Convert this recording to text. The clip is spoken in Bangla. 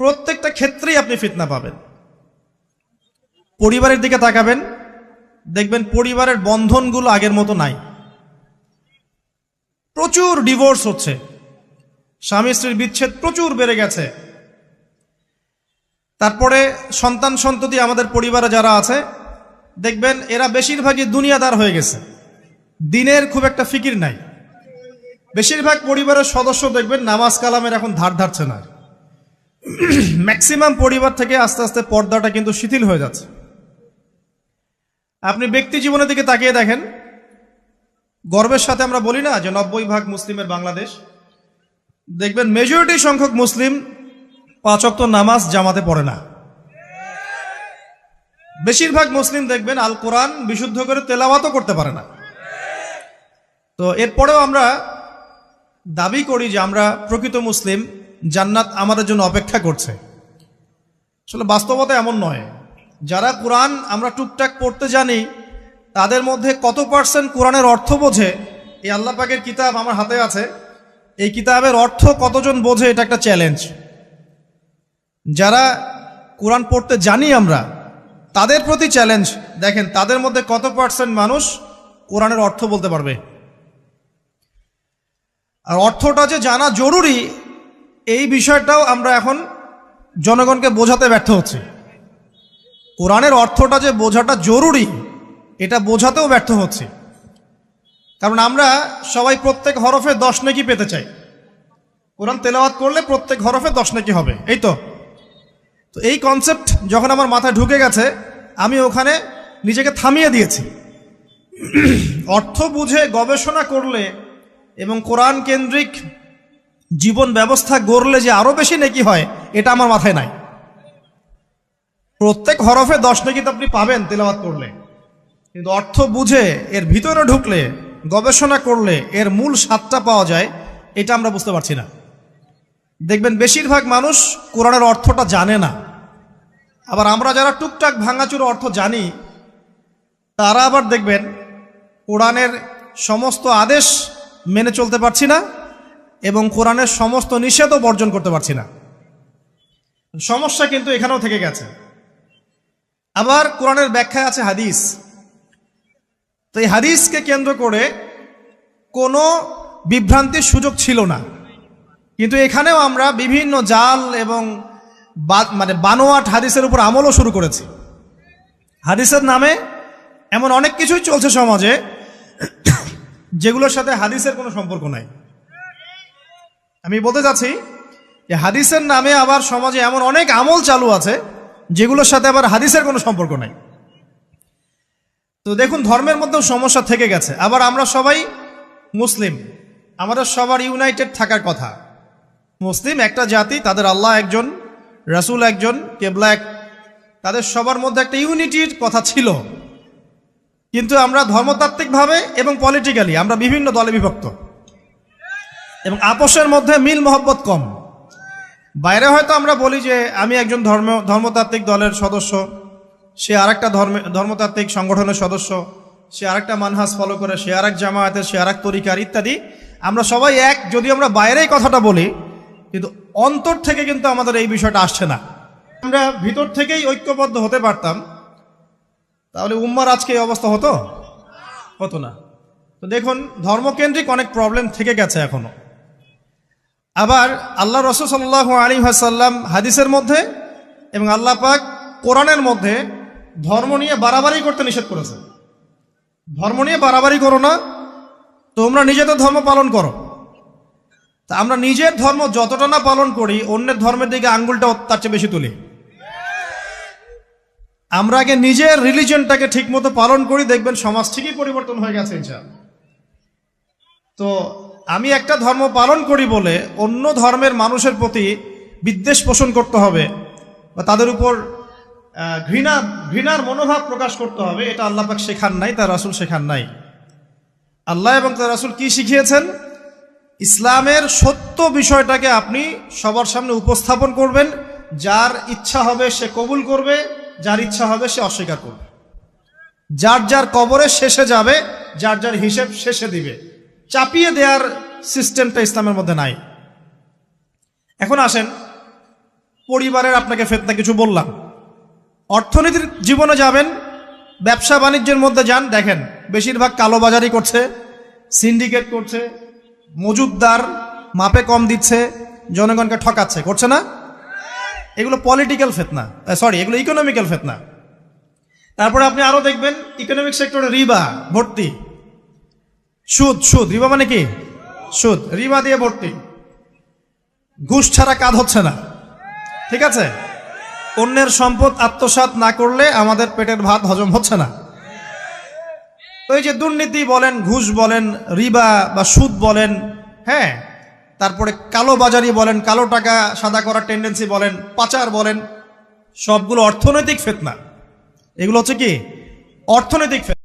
প্রত্যেকটা ক্ষেত্রেই আপনি ফিতনা পাবেন। পরিবারের দিকে তাকাবেন, দেখবেন পরিবারের বন্ধনগুলো আগের মতো নাই। প্রচুর ডিভোর্স হচ্ছে, স্বামী স্ত্রীর বিচ্ছেদ প্রচুর বেড়ে গেছে। তারপরে সন্তান সন্ততি আমাদের পরিবারে যারা আছে, দেখবেন এরা বেশিরভাগই দুনিয়াদার হয়ে গেছে, দিনের খুব একটা ফিকির নাই। বেশিরভাগ পরিবারের সদস্য দেখবেন নামাজ কালামের এখন ধার ধারছে না। ম্যাক্সিমাম পরিবার থেকে আস্তে আস্তে পর্দাটা কিন্তু শিথিল হয়ে যাচ্ছে। আপনি ব্যক্তি জীবনের দিকে তাকিয়ে দেখেন, গর্বের সাথে আমরা বলি না যে 90% মুসলিমের বাংলাদেশ, দেখবেন মেজরিটি সংখ্যক মুসলিম 5 ওয়াক্ত নামাজ জামাতে পড়ে না। বেশিরভাগ মুসলিম দেখবেন আল কোরআন বিশুদ্ধ করে তেলাওয়াতও করতে পারে না। তো এরপরেও আমরা দাবি করি যে আমরা প্রকৃত মুসলিম, জান্নাত আমাদের জন্য অপেক্ষা করছে। আসলে বাস্তবতা এমন নয়। যারা কোরআন আমরা টুকটাক পড়তে জানি, তাদের মধ্যে কত পার্সেন্ট কোরআনের অর্থ বোঝে? এই আল্লাহ পাকের কিতাব আমার হাতে আছে, এই কিতাবের অর্থ কতজন বোঝে? এটা একটা চ্যালেঞ্জ। যারা কোরআন পড়তে জানি আমরা, তাদের প্রতি চ্যালেঞ্জ, দেখেন তাদের মধ্যে কত পার্সেন্ট মানুষ কোরআনের অর্থ বলতে পারবে। আর অর্থটা যে জানা জরুরি, এই বিষয়টাও আমরা এখন জনগণকে বোঝাতে ব্যর্থ হচ্ছি। কোরআনের অর্থটা যে বোঝাটা জরুরি, এটা বোঝাতেও ব্যর্থ হচ্ছে। কারণ আমরা সবাই প্রত্যেক হরফে 10 নেকি পেতে চাই। কোরআন তেলাওয়াত করলে প্রত্যেক হরফে 10 নেকি হবে, এই তো। তো এই কনসেপ্ট যখন আমার মাথায় ঢুকে গেছে, আমি ওখানে নিজেকে থামিয়ে দিয়েছি। অর্থ বুঝে গবেষণা করলে এবং কোরআন কেন্দ্রিক জীবন ব্যবস্থা গড়লে যে আরো বেশি নেকি হয়, এটা আমার মাথায় নাই। প্রত্যেক হরফে 10 নেকি তো আপনি পাবেন তেলাওয়াত করলে, কিন্তু অর্থ বুঝে এর ভিতরে ঢুকলে, গবেষণা করলে এর মূল স্বাদটা পাওয়া যায়, এটা আমরা বুঝতে পারছি না। দেখবেন বেশিরভাগ মানুষ কোরআনের অর্থটা জানে না। আবার আমরা যারা টুকটাক ভাঙাচুরো অর্থ জানি, তারা আবার দেখবেন কোরআনের সমস্ত আদেশ মেনে চলতে পারছি না এবং কোরআনের সমস্ত নিষেধও বর্জন করতে পারছি না। সমস্যা কিন্তু এখানেও থেকে গেছে। আবার কোরআনের ব্যাখ্যায় আছে হাদিস। তো এই হাদিসকে কেন্দ্র করে কোনো বিভ্রান্তির সুযোগ ছিল না, কিন্তু এখানেও আমরা বিভিন্ন জাল এবং বানোয়াট হাদিসের উপর আমলও শুরু করেছি। হাদিসের নামে এমন অনেক কিছুই চলছে সমাজে, যেগুলোর সাথে হাদিসের কোনো সম্পর্ক নাই। আমি বলতে চাচ্ছি যে হাদিসের নামে আবার সমাজে এমন অনেক আমল চালু আছে, যেগুলোর সাথে আবার হাদিসের কোনো সম্পর্ক নাই। তো দেখুন, ধর্মের মধ্যেও সমস্যা থেকে গেছে। আবার আমরা সবাই মুসলিম, আমাদের সবার ইউনাইটেড থাকার কথা। মুসলিম একটা জাতি, তাদের আল্লাহ একজন, রাসূল একজন, কেবলা এক, তাদের সবার মধ্যে একটা ইউনিটির কথা ছিল। কিন্তু আমরা ধর্মতাত্ত্বিকভাবে এবং পলিটিক্যালি আমরা বিভিন্ন দলে বিভক্ত এবং আপোষের মধ্যে মিল মহব্বত কম। বাইরে হয়তো আমরা বলি যে আমি একজন ধর্মতাত্ত্বিক দলের সদস্য, সে আরেকটা ধর্মতাত্ত্বিক সংগঠনের সদস্য, সে আরেকটা মানহাজ ফলো করে, সে আরেক জামায়াতের, সে আরেক তরিকার ইত্যাদি। আমরা সবাই এক, যদি আমরা বাইরেই কথাটা বলি, কিন্তু অন্তর থেকে কিন্তু আমাদের এই বিষয়টা আসছে না। আমরা ভিতর থেকেই ঐক্যবদ্ধ হতে পারতাম, তাহলে উম্মার আজকে এই অবস্থা হতো না। তো দেখুন, ধর্মকেন্দ্রিক অনেক প্রবলেম থেকে গেছে এখনো। আবার আল্লাহ রাসূল সাল্লাল্লাহু আলাইহি ওয়াসাল্লাম হাদিসের মধ্যে এবং আল্লাহ পাক কোরআনের মধ্যে ধর্ম নিয়ে বাড়াবাড়ি করতে নিষেধ করেছে। ধর্ম নিয়ে বাড়াবাড়ি করো না, তোমরা নিজেদের ধর্ম পালন করো। তা আমরা নিজের ধর্ম যতটা না পালন করি, অন্যের ধর্মের দিকে আঙ্গুলটা তার চেয়ে বেশি তুলি। আমরা আগে নিজের রিলিজনটাকে ঠিক মতো পালন করি, দেখবেন সমাজ ঠিকই পরিবর্তন হয়ে গেছে ইনশাআল্লাহ। তো আমি একটা ধর্ম পালন করি বলে অন্য ধর্মের মানুষের প্রতি বিদ্বেষ পোষণ করতে হবে বা তাদের উপর ঘৃণার মনোভাব প্রকাশ করতে হবে, এটা আল্লাহ পাক শেখান নাই, তার রাসূল শেখান নাই। আল্লাহ এবং তার রাসূল কি শিখিয়েছেন? ইসলামের সত্য বিষয়টাকে আপনি সবার সামনে উপস্থাপন করবেন। যার ইচ্ছা হবে সে কবুল করবে, যার ইচ্ছা হবে সে অস্বীকার করবে। যার যার কবরে শেষে যাবে, যার যার হিসেব শেষে দিবে। চাপিয়ে দেওয়ার সিস্টেমটা ইসলামের মধ্যে নাই। এখন আসেন, পরিবারের আপনাকে ফিতনা কিছু বললাম। অর্থনীতির জীবনে যাবেন, ব্যবসা বাণিজ্যের মধ্যে যান, দেখেন বেশিরভাগ কালোবাজারি করছে, সিন্ডিকেট করছে, মজুদদার মাপে কম দিচ্ছে, জনগণকে ঠকাচ্ছে, করছে না? এগুলো পলিটিক্যাল ফিতনা, এগুলো ইকোনমিক্যাল ফিতনা। তারপরে আপনি আরো দেখবেন ইকোনমিক সেক্টরে রিবা ভর্তি, সুদ রিবা মানে কি? সুদ, রিবা দিয়ে ভর্তি, ঘুষ ছাড়া কাজ হচ্ছে না। ঠিক আছে, অন্যের সম্পদ আত্মসাৎ না করলে আমাদের পেটের ভাত হজম হচ্ছে না। ওই যে দুর্নীতি বলেন, ঘুষ বলেন, রিবা বা সুদ বলেন, হ্যাঁ, তারপরে কালো বাজারি বলেন, কালো টাকা সাদা করার টেন্ডেন্সি বলেন, পাচার বলেন, সবগুলো অর্থনৈতিক ফিতনা। এগুলো হচ্ছে কি? অর্থনৈতিক ফিতনা।